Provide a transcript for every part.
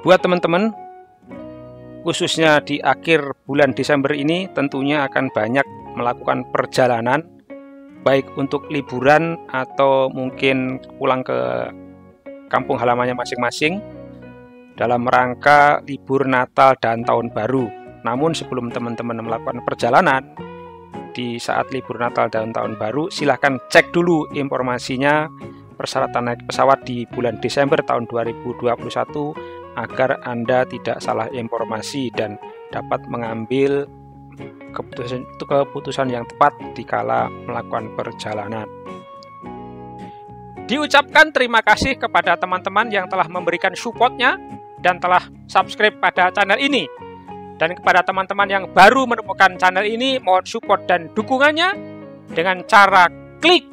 Buat teman-teman, khususnya di akhir bulan Desember ini tentunya akan banyak melakukan perjalanan, baik untuk liburan atau mungkin pulang ke kampung halamannya masing-masing dalam rangka libur Natal dan Tahun Baru. Namun sebelum teman-teman melakukan perjalanan di saat libur Natal dan Tahun Baru, silahkan cek dulu informasinya persyaratan naik pesawat di bulan Desember tahun 2021 agar Anda tidak salah informasi dan dapat mengambil keputusan yang tepat dikala melakukan perjalanan. Diucapkan terima kasih kepada teman-teman yang telah memberikan support-nya dan telah subscribe pada channel ini. Dan kepada teman-teman yang baru menemukan channel ini, mohon support dan dukungannya dengan cara klik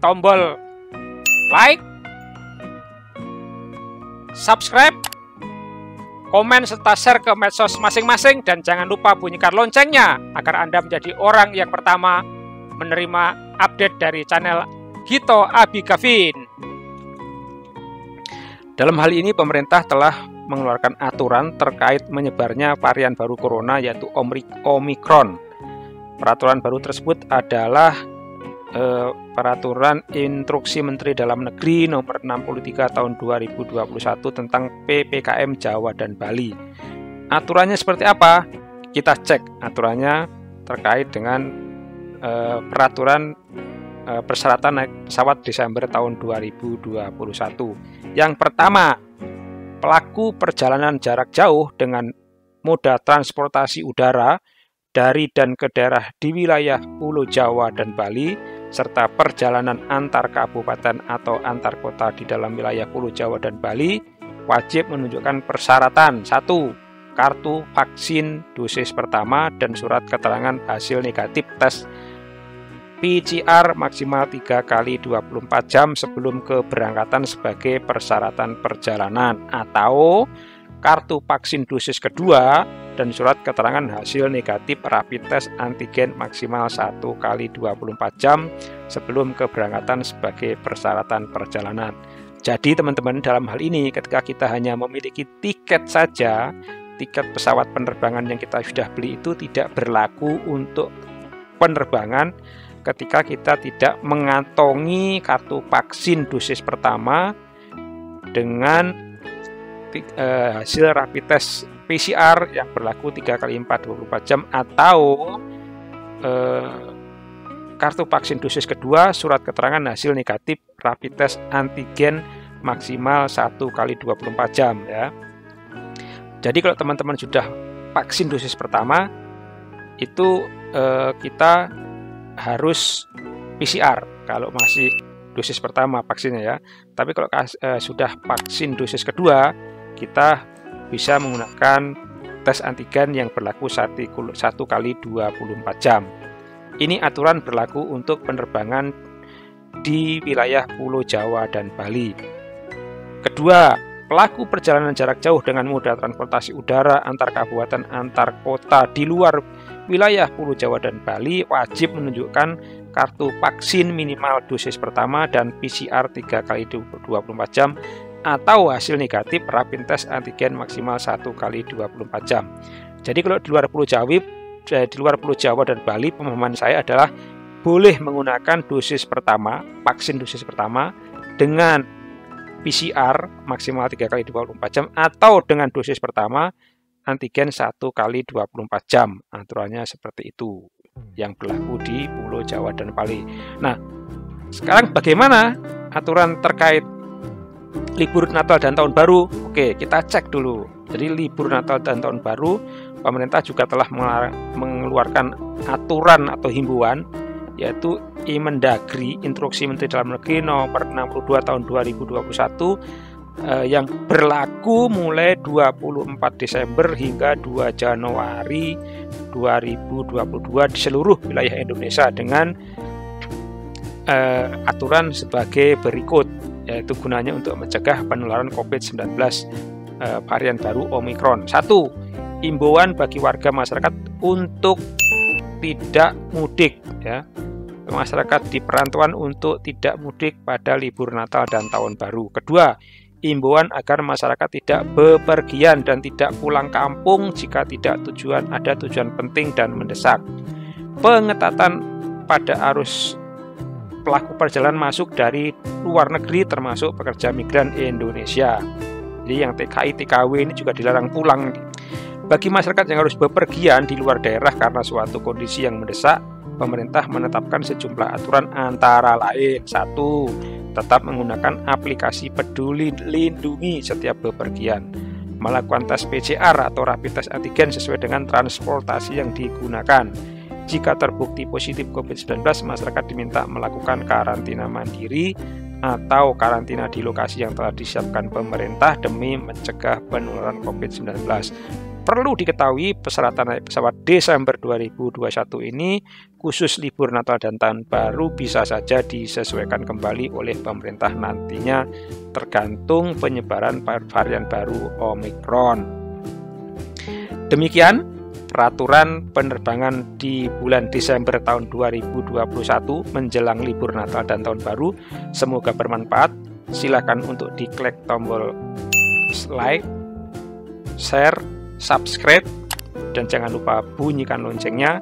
tombol like, subscribe, komen serta share ke medsos masing-masing, dan jangan lupa bunyikan loncengnya agar Anda menjadi orang yang pertama menerima update dari channel Gito Abi Gavin. Dalam hal ini pemerintah telah mengeluarkan aturan terkait menyebarnya varian baru corona yaitu Omicron. Peraturan baru tersebut adalah Peraturan Instruksi Menteri Dalam Negeri Nomor 63 Tahun 2021 tentang PPKM Jawa dan Bali. Aturannya seperti apa? Kita cek aturannya terkait dengan peraturan persyaratan naik pesawat Desember tahun 2021. Yang pertama, pelaku perjalanan jarak jauh dengan moda transportasi udara dari dan ke daerah di wilayah Pulau Jawa dan Bali serta perjalanan antar kabupaten atau antar kota di dalam wilayah Pulau Jawa dan Bali wajib menunjukkan persyaratan 1. Kartu vaksin dosis pertama dan surat keterangan hasil negatif tes PCR maksimal 3 kali 24 jam sebelum keberangkatan sebagai persyaratan perjalanan, atau kartu vaksin dosis kedua dan surat keterangan hasil negatif rapid test antigen maksimal 1 kali 24 jam sebelum keberangkatan sebagai persyaratan perjalanan. Jadi teman-teman, dalam hal ini ketika kita hanya memiliki tiket saja, tiket pesawat penerbangan yang kita sudah beli itu tidak berlaku untuk penerbangan ketika kita tidak mengantongi kartu vaksin dosis pertama dengan hasil rapid test PCR yang berlaku 3 kali 24 jam atau kartu vaksin dosis kedua, surat keterangan hasil negatif rapid test antigen maksimal 1 kali 24 jam ya. Jadi kalau teman-teman sudah vaksin dosis pertama itu kita harus PCR kalau masih dosis pertama vaksinnya ya. Tapi kalau sudah vaksin dosis kedua, kita bisa menggunakan tes antigen yang berlaku 1 kali 24 jam. Ini aturan berlaku untuk penerbangan di wilayah Pulau Jawa dan Bali. Kedua, pelaku perjalanan jarak jauh dengan moda transportasi udara antar kabupaten antar kota di luar wilayah Pulau Jawa dan Bali wajib menunjukkan kartu vaksin minimal dosis pertama dan PCR 3 kali 24 jam atau hasil negatif rapid test antigen maksimal 1 kali 24 jam. Jadi kalau di luar Pulau Jawa dan Bali, pemahaman saya adalah boleh menggunakan dosis pertama, vaksin dosis pertama dengan PCR maksimal 3 kali 24 jam atau dengan dosis pertama antigen 1 kali 24 jam. Aturannya seperti itu yang berlaku di Pulau Jawa dan Bali. Nah, sekarang bagaimana aturan terkait libur Natal dan Tahun Baru? Oke, kita cek dulu. Jadi libur Natal dan Tahun Baru, pemerintah juga telah mengeluarkan aturan atau himbauan, yaitu Imendagri Instruksi Menteri Dalam Negeri Nomor 62 Tahun 2021 yang berlaku mulai 24 Desember hingga 2 Januari 2022 di seluruh wilayah Indonesia dengan aturan sebagai berikut, yaitu gunanya untuk mencegah penularan COVID-19 varian baru Omicron. 1. Imbauan bagi warga masyarakat untuk tidak mudik ya. Masyarakat di perantauan untuk tidak mudik pada libur Natal dan Tahun Baru. Kedua, Imbauan agar masyarakat tidak bepergian dan tidak pulang kampung jika tidak ada tujuan penting dan mendesak. Pengetatan pada arus pelaku perjalanan masuk dari luar negeri termasuk pekerja migran Indonesia. Jadi yang TKI, TKW ini juga dilarang pulang. Bagi masyarakat yang harus bepergian di luar daerah karena suatu kondisi yang mendesak, pemerintah menetapkan sejumlah aturan antara lain: 1. Tetap menggunakan aplikasi Peduli Lindungi setiap bepergian. Melakukan tes PCR atau rapid test antigen sesuai dengan transportasi yang digunakan. Jika terbukti positif COVID-19, masyarakat diminta melakukan karantina mandiri atau karantina di lokasi yang telah disiapkan pemerintah demi mencegah penularan COVID-19. Perlu diketahui, persyaratan naik pesawat Desember 2021 ini khusus libur Natal dan Tahun Baru bisa saja disesuaikan kembali oleh pemerintah nantinya tergantung penyebaran varian baru Omicron. Demikian peraturan penerbangan di bulan Desember tahun 2021 menjelang libur Natal dan Tahun Baru. Semoga bermanfaat. Silakan untuk diklik tombol like, share, subscribe, dan jangan lupa bunyikan loncengnya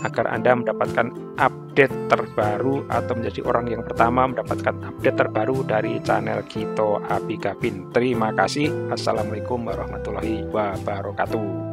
agar Anda mendapatkan update terbaru atau menjadi orang yang pertama mendapatkan update terbaru dari channel Gito Abi Gavin. Terima kasih. Assalamualaikum warahmatullahi wabarakatuh.